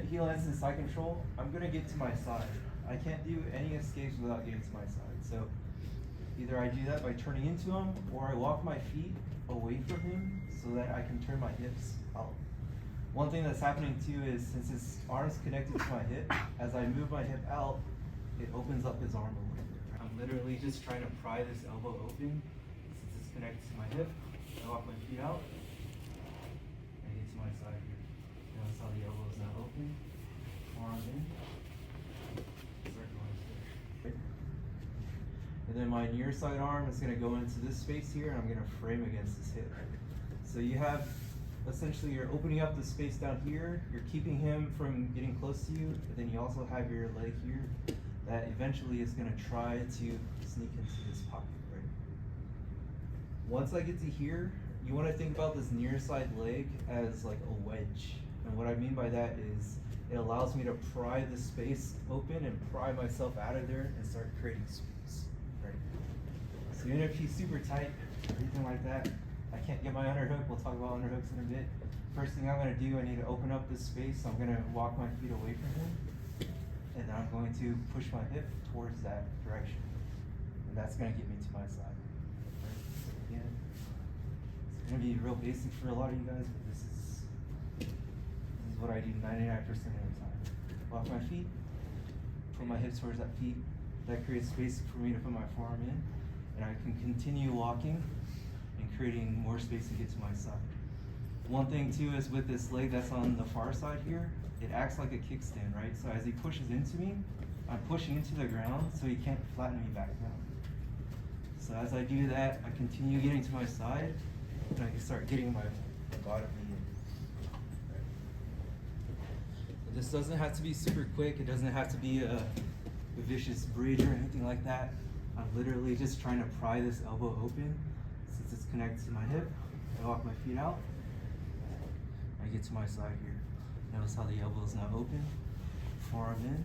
moment he lands in side control, I'm gonna get to my side. I can't do any escapes without getting to my side. So either I do that by turning into him, or I walk my feet away from him so that I can turn my hips out. One thing that's happening too is since his arm's connected to my hip, as I move my hip out, it opens up his arm a little bit. I'm literally just trying to pry this elbow open since it's connected to my hip. I walk my feet out and get to my side here. Notice how the elbow is now open, forearm in, start going there. And then my near side arm is going to go into this space here and I'm going to frame against his hip. So you have, essentially you're opening up the space down here, you're keeping him from getting close to you, but then you also have your leg here that eventually is going to try to sneak into this pocket, right? Once I get to here, you want to think about this near side leg as like a wedge. And what I mean by that is it allows me to pry the space open and pry myself out of there and start creating space, right? So even if he's super tight, or anything like that, I can't get my underhook. We'll talk about underhooks in a bit. First thing I'm going to do, I need to open up this space. I'm going to walk my feet away from him. And then I'm going to push my hip towards that direction. And that's going to get me to my side. Right? So again, it's going to be real basic for a lot of you guys, but this is what I do 99% of the time. Walk my feet, put my hips towards that feet. That creates space for me to put my forearm in. And I can continue walking and creating more space to get to my side. One thing too is with this leg that's on the far side here, it acts like a kickstand, right? So as he pushes into me, I'm pushing into the ground so he can't flatten me back down. So as I do that, I continue getting to my side, and I can start getting my bottom knee in. Right. This doesn't have to be super quick. It doesn't have to be a vicious bridge or anything like that. I'm literally just trying to pry this elbow open since it's connected to my hip. I walk my feet out. I get to my side here. Notice how the elbow is now open, forearm in,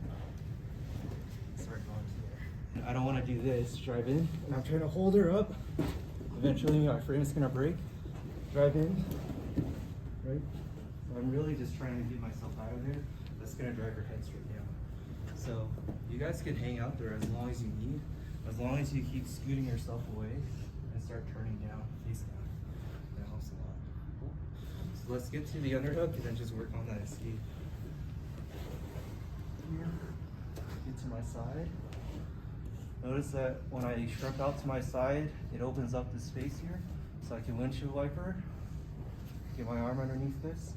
start going to there. I don't want to do this, drive in, and I'm trying to hold her up. Eventually my frame is going to break, drive in, right? So I'm really just trying to get myself out of there. That's going to drive her head straight down. So you guys can hang out there as long as you need, as long as you keep scooting yourself away and start turning down, face down. That helps a lot. Cool. So let's get to the underhook and then just work on that escape. Here, get to my side. Notice that when I shrug out to my side, it opens up the space here, so I can windshield wiper, get my arm underneath this,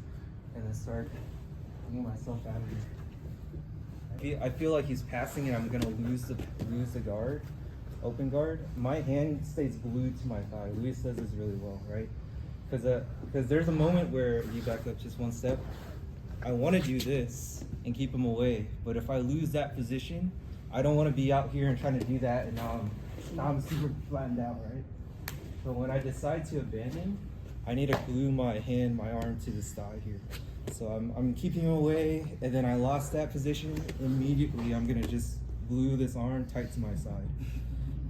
and then start getting myself out of here. I feel like he's passing and I'm gonna lose the guard, open guard. My hand stays glued to my thigh. Luis does this really well, right? Because there's a moment where you back up just one step. I want to do this and keep him away, but if I lose that position, I don't want to be out here and trying to do that, and now I'm super flattened out, right? So when I decide to abandon, I need to glue my arm to this thigh here. So I'm keeping him away, and then I lost that position. Immediately, I'm gonna just glue this arm tight to my side,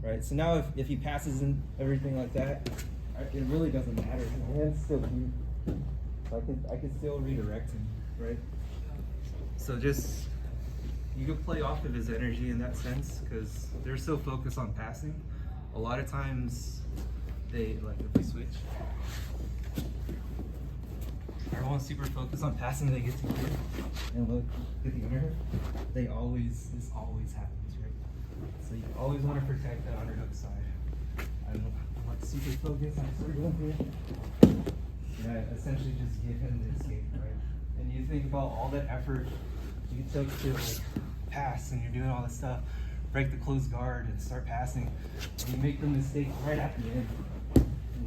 right? So now if he passes and everything like that, it really doesn't matter. My hand's still here, so I can still redirect him, right? So you can play off of his energy in that sense, because they're so focused on passing. A lot of times, if we switch, everyone's super focused on passing, they get to here, and look, get the underhook. This always happens, right? So you always want to protect that underhook side. I'm like super focused on circling here. And I essentially just give him the escape, right? And you think about all that effort you took to pass, and you're doing all this stuff, break the closed guard and start passing, and you make the mistake right at the end. And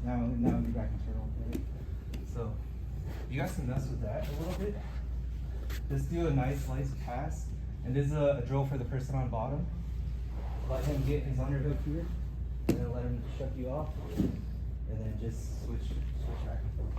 now you're back in turtle, right? So you guys can mess with that a little bit. Just do a nice slice pass, and this is a drill for the person on bottom. Let him get his underhook here, and then let him shut you off, and then just switch back and forth.